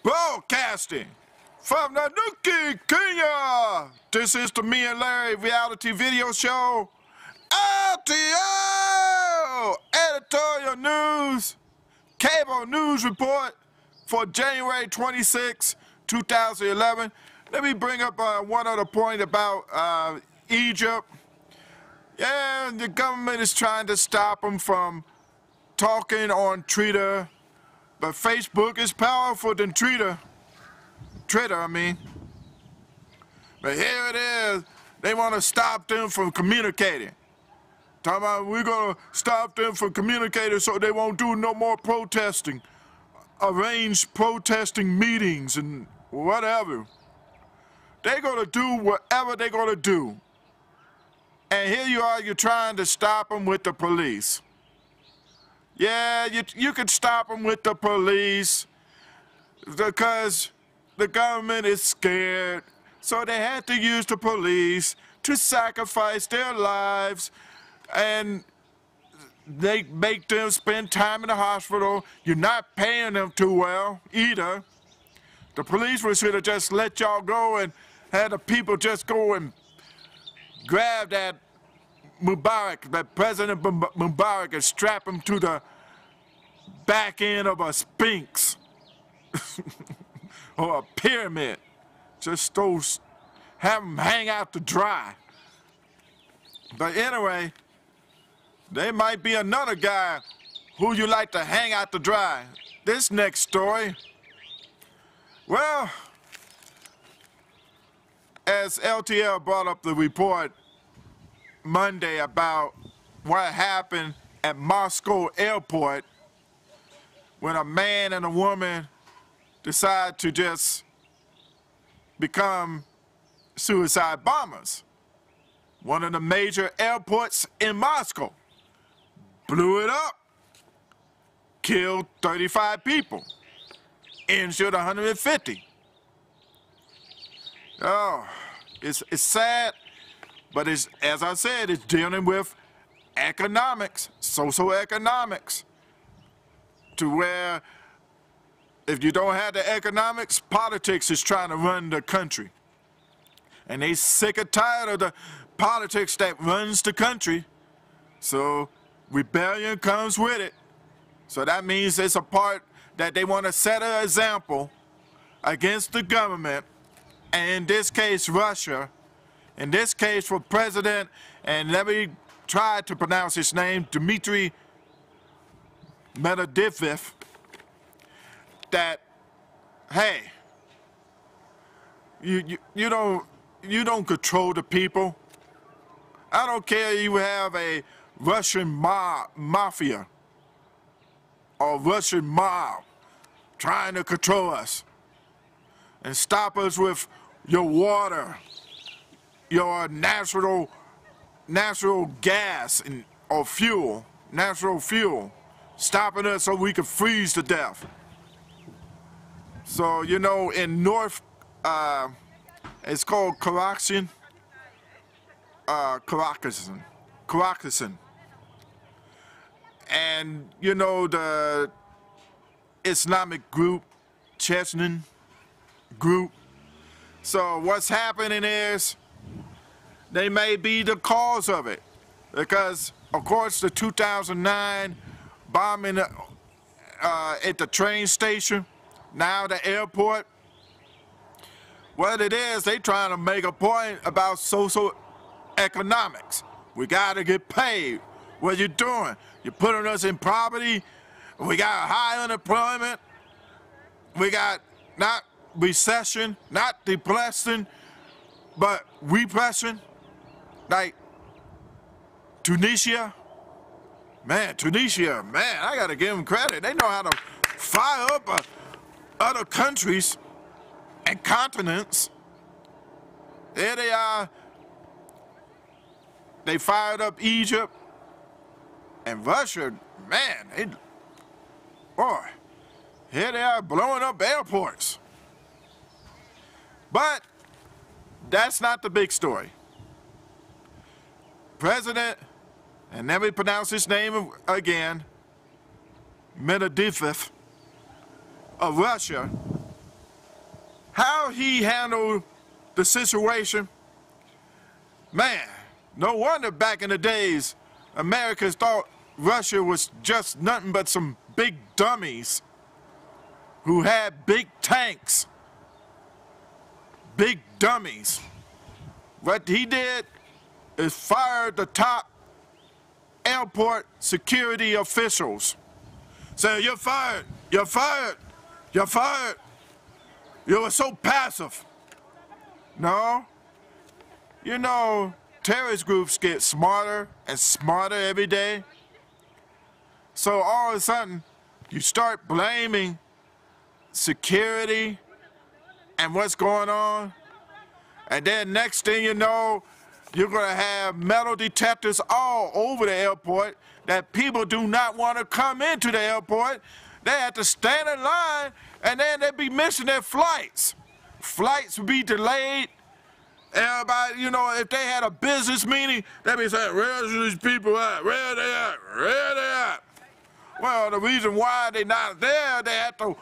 Broadcasting from Nanuki, Kenya. This is the Me and Larry reality video show. RTO! Editorial News, Cable News Report for January 26, 2011. Let me bring up one other point about Egypt. Yeah, the government is trying to stop them from talking on Twitter, but Facebook is powerful than Twitter, I mean. But here it is, they want to stop them from communicating. Talking about we're going to stop them from communicating so they won't do no more protesting, arrange protesting meetings and whatever. They're going to do whatever they're going to do. And here you are, you're trying to stop them with the police. Yeah, you could stop them with the police because the government is scared. So they had to use the police to sacrifice their lives, and they make them spend time in the hospital. You're not paying them too well either. The police should have just let y'all go and had the people just go and grab that Mubarak, that President Mubarak, and strap him to the back end of a sphinx or a pyramid. Just have him hang out to dry. But anyway, there might be another guy who you like to hang out to dry. This next story, well, as LTL brought up the report Monday about what happened at Moscow Airport when a man and a woman decide to just become suicide bombers. One of the major airports in Moscow blew it up, killed 35 people, injured 150. Oh, it's sad. But it's, as I said, it's dealing with economics, socioeconomics, to where if you don't have the economics, politics is trying to run the country. And they sick and tired of the politics that runs the country. So rebellion comes with it. So that means it's a part that they want to set an example against the government, and in this case, Russia. In this case, for President, and let me try to pronounce his name, Dmitry Medvedev, that, hey, you don't control the people. I don't care if you have a Russian mafia or Russian mob trying to control us and stop us with your water, your natural gas or fuel, natural fuel, stopping us so we could freeze to death. So, you know, in North, it's called Caucasian. And, you know, the Islamic group, Chechen group. So what's happening is, they may be the cause of it, because, of course, the 2009 bombing at the train station, now the airport, what it is, they trying to make a point about social economics. We got to get paid. What you doing? You're putting us in poverty. We got high unemployment. We got not recession, not depression, but repression. Like Tunisia, man, I gotta give them credit. They know how to fire up other countries and continents. There they are. They fired up Egypt and Russia. Man, boy, here they are blowing up airports. But that's not the big story. President, and let me pronounce his name again, Medvedev of Russia, how he handled the situation, man, no wonder back in the days, Americans thought Russia was just nothing but some big dummies who had big tanks. Big dummies. What he did is fire the top airport security officials. Say, you're fired, you're fired, you're fired. You were so passive. No. You know, terrorist groups get smarter and smarter every day. So all of a sudden, you start blaming security and what's going on. And then next thing you know, you're going to have metal detectors all over the airport that people do not want to come into the airport. They have to stand in line, and then they'll be missing their flights. Flights will be delayed. Everybody, you know, if they had a business meeting, they'd be saying, where's these people at? Where are they at? Where are they at? Well, the reason why they're not there, they have to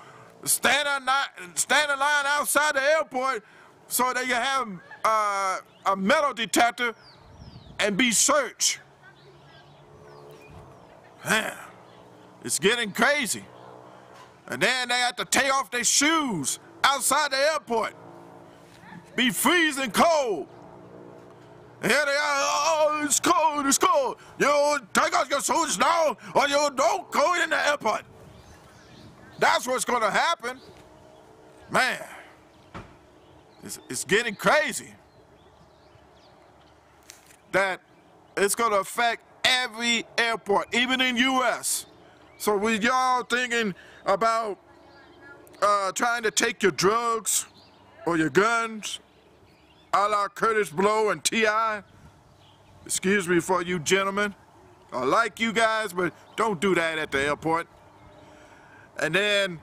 stand in line outside the airport so they can have a metal detector and be searched. Man, it's getting crazy. And then they have to take off their shoes outside the airport. Be freezing cold. And here they are, oh, it's cold, it's cold. You take off your shoes now or you don't go in the airport. That's what's gonna happen. Man, it's getting crazy. That it's gonna affect every airport, even in U.S. So with y'all thinking about trying to take your drugs or your guns, a la Curtis Blow and T.I., excuse me for you gentlemen, I like you guys, but don't do that at the airport. And then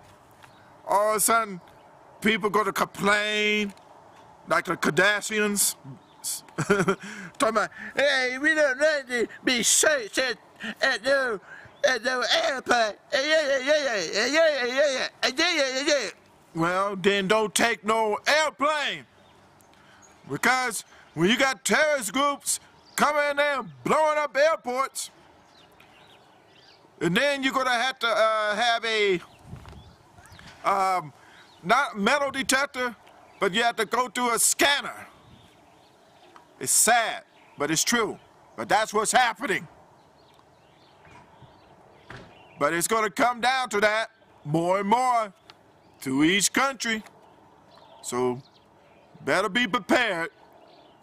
all of a sudden, people go to complain, like the Kardashians, talking about, hey, we don't want to be searched at the airport. Well, then don't take no airplane. Because when you got terrorist groups coming in there and blowing up airports, and then you're gonna have to have a not metal detector, but you have to go through a scanner. It's sad, but it's true. But that's what's happening. But it's gonna come down to that more and more to each country. So better be prepared,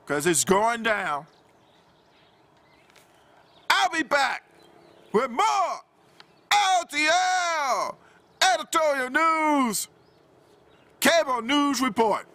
because it's going down. I'll be back with more LTL Editorial News Cable News Report.